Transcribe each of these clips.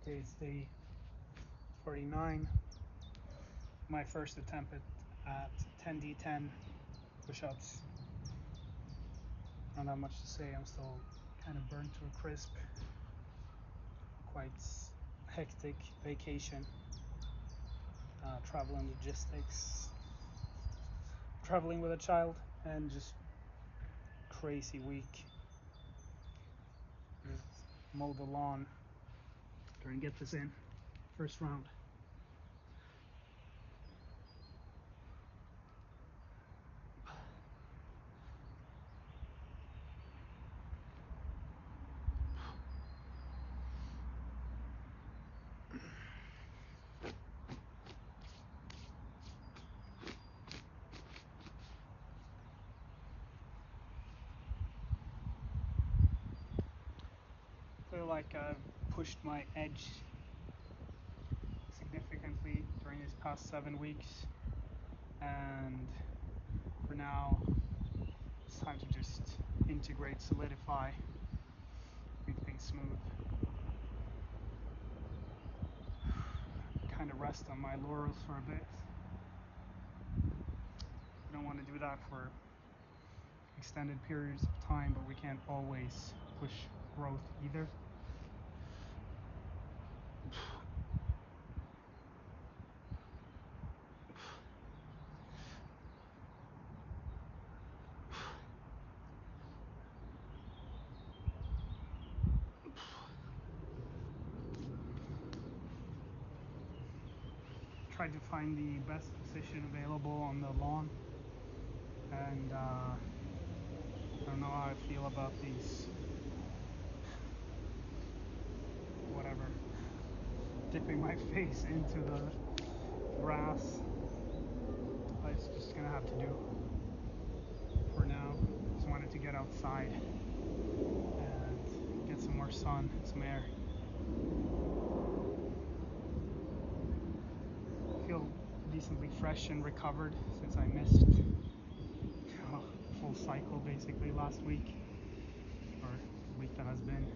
Today is day 49. My first attempt at 10 D10 push-ups. Not that much to say. I'm still kind of burnt to a crisp. Quite hectic vacation. Travel and logistics. Traveling with a child and just crazy week. Just mow the lawn. Try and get this in. First round. I feel like I've pushed my edge significantly during these past 7 weeks, and for now it's time to just integrate, solidify, make things smooth, kind of rest on my laurels for a bit. We don't want to do that for extended periods of time, but we can't always push growth either. Tried to find the best position available on the lawn, and I don't know how I feel about these, whatever, dipping my face into the grass, but it's just gonna have to do for now. Just wanted to get outside and get some more sun, some air. I feel decently fresh and recovered since I missed a full cycle basically last week, or the week that has been.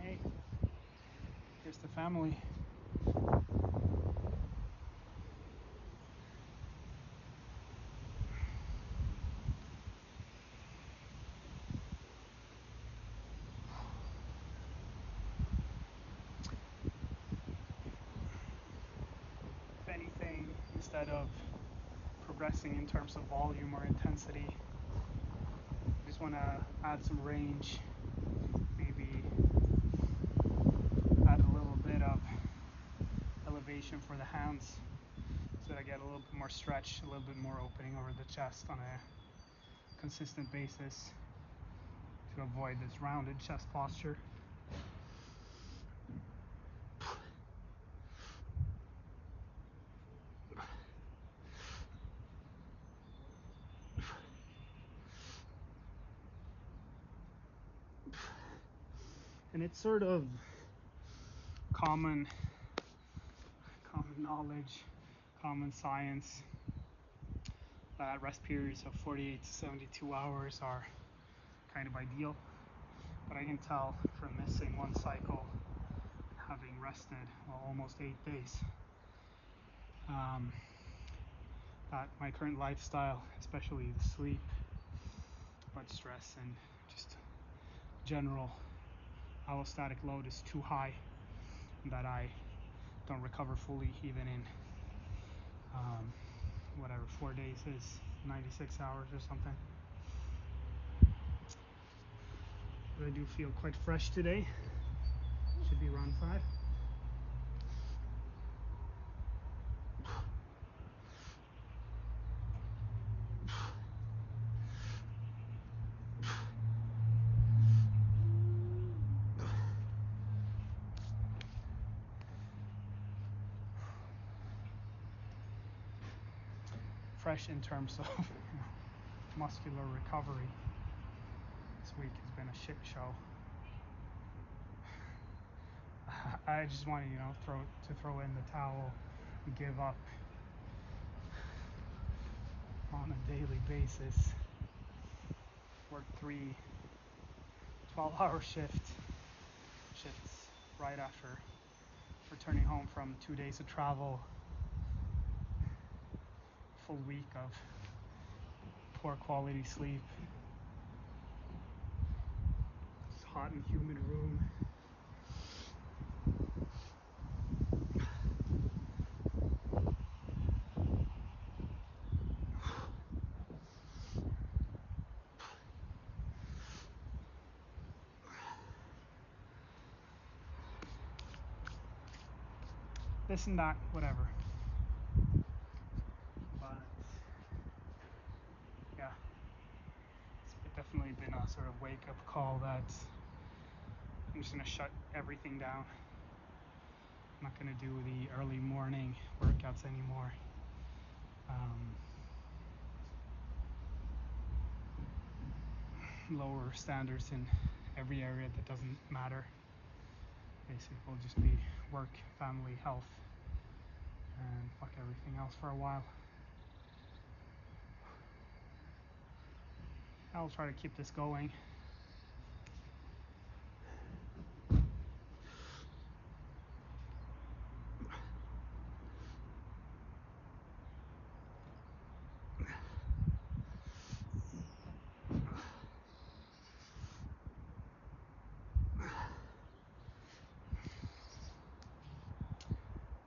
Hey, here's the family. If anything, instead of progressing in terms of volume or intensity, I just want to add some range, maybe add a little bit of elevation for the hands so that I get a little bit more stretch, a little bit more opening over the chest on a consistent basis to avoid this rounded chest posture. And it's sort of common knowledge, common science that rest periods of 48 to 72 hours are kind of ideal. But I can tell from missing one cycle, having rested almost 8 days, that my current lifestyle, especially the sleep, blood stress, and just general allostatic load is too high, that I don't recover fully even in 4 days is 96 hours or something. But I do feel quite fresh today. Should be round 5. Fresh in terms of muscular recovery. This week has been a shit show. I just want to, throw in the towel and give up on a daily basis. Work 3 12-hour shifts right after returning home from 2 days of travel, full week of poor quality sleep, hot and humid room. This and that, whatever. But yeah, it's definitely been a sort of wake-up call that I'm just gonna shut everything down. I'm not gonna do the early morning workouts anymore. Lower standards in every area that doesn't matter. Basically, will just be work, family, health, and fuck everything else for a while. I'll try to keep this going.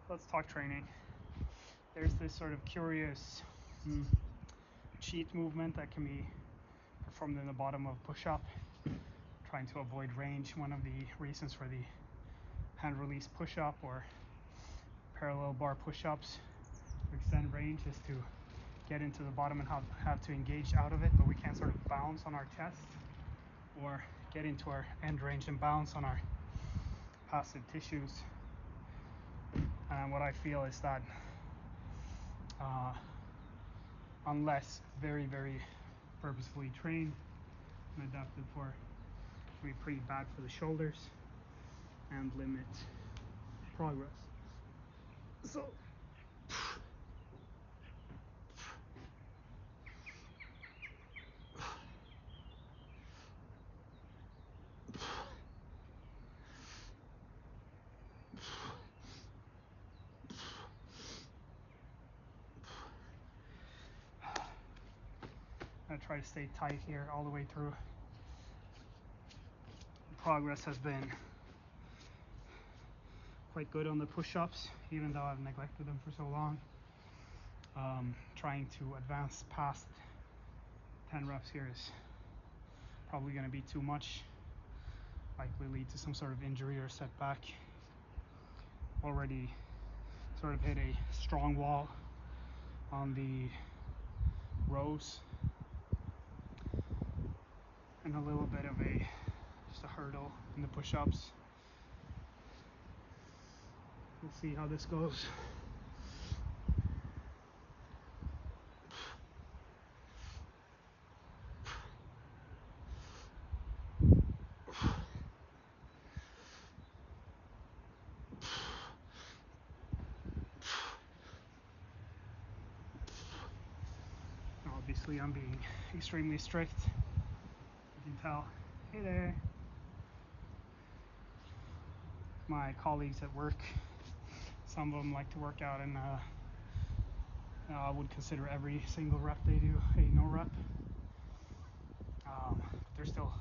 Let's talk training. There's this sort of curious cheat movement that can be performed in the bottom of push-up, trying to avoid range. One of the reasons for the hand release push-up or parallel bar push-ups to extend range is to get into the bottom and have to engage out of it, but we can't sort of bounce on our chest or get into our end range and bounce on our passive tissues. And what I feel is that unless very, very purposefully trained and adapted for, it can be pretty bad for the shoulders and limit progress. So I'm gonna try to stay tight here all the way through. Progress has been quite good on the push-ups, even though I've neglected them for so long. Trying to advance past 10 reps here is probably going to be too much, likely lead to some sort of injury or setback. Already sort of hit a strong wall on the rows and a little bit of just a hurdle in the push-ups. We'll see how this goes. Obviously, I'm being extremely strict. You can tell. Hey there. My colleagues at work, some of them like to work out, and I would consider every single rep they do a no rep. But they're still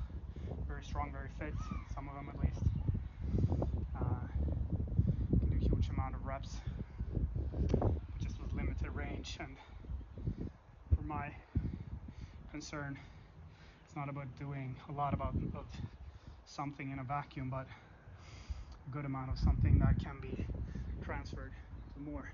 very strong, very fit. Some of them, at least, can do huge amount of reps, but just with limited range. And for my concern, it's not about doing a lot of something in a vacuum, but a good amount of something that can be transferred to more.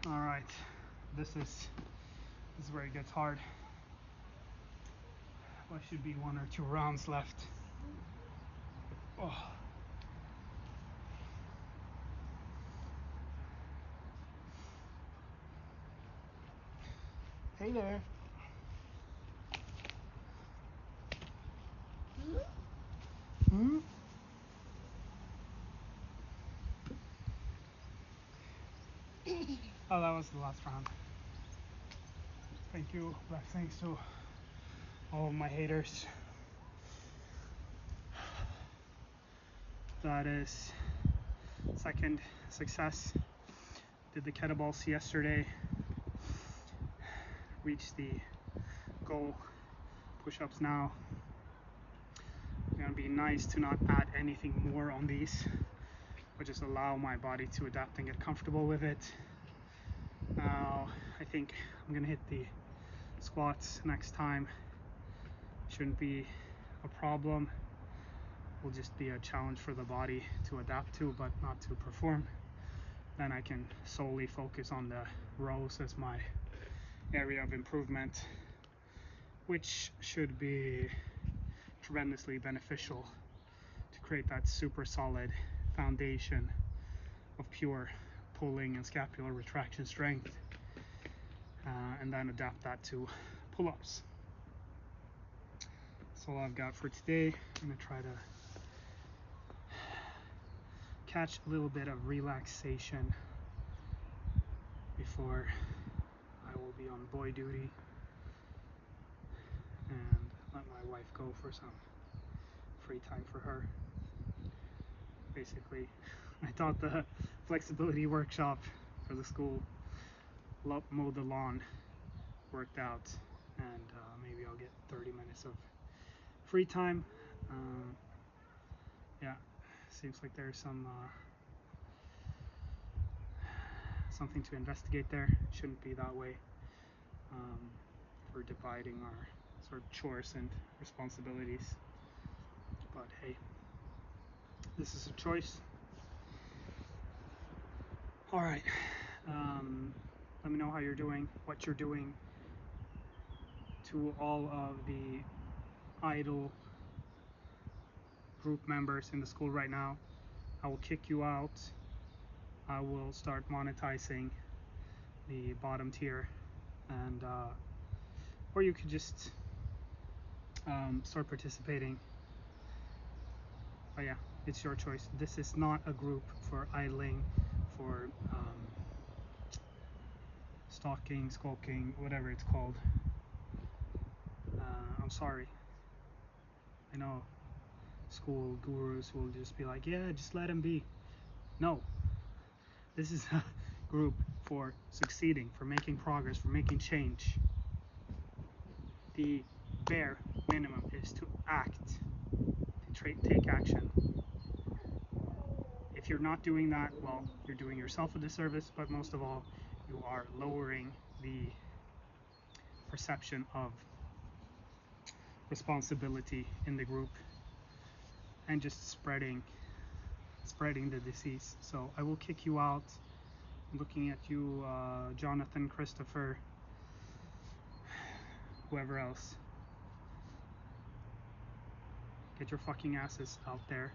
All right, this is This is where it gets hard. There should be 1 or 2 rounds left. Oh. Hey there. Hmm? Oh, that was the last round. Thank you. Blessings to all of my haters. That is second success. Did the kettlebells yesterday. Reached the goal. Push-ups now. It's gonna be nice to not add anything more on these, but just allow my body to adapt and get comfortable with it. Now I think I'm gonna hit the squats next time. Shouldn't be a problem. Will just be a challenge for the body to adapt to, but not to perform. Then I can solely focus on the rows as my area of improvement, which should be tremendously beneficial to create that super solid foundation of pure pulling and scapular retraction strength, and then adapt that to pull-ups. That's all I've got for today. I'm gonna try to catch a little bit of relaxation before I will be on boy duty and let my wife go for some free time for her. Basically, I taught the flexibility workshop for the school, mowed the lawn, worked out, and maybe I'll get 30 minutes of free time. Yeah, seems like there's something to investigate there. Shouldn't be that way. For dividing our sort of chores and responsibilities. But hey, this is a choice. All right. Let me know how you're doing, what you're doing. To all of the idle group members in the school right now, I will kick you out. I will start monetizing the bottom tier, and or you could just start participating. But yeah, it's your choice. This is not a group for idling, for stalking, skulking, whatever it's called. I'm sorry. I know school gurus will just be like, yeah, just let him be. No. This is a group for succeeding, for making progress, for making change. The bare minimum is to act, to take action. If you're not doing that, well, you're doing yourself a disservice, but most of all, you are lowering the perception of responsibility in the group and just spreading the disease. So I will kick you out. I'm looking at you, Jonathan, Christopher, whoever else. Get your fucking asses out there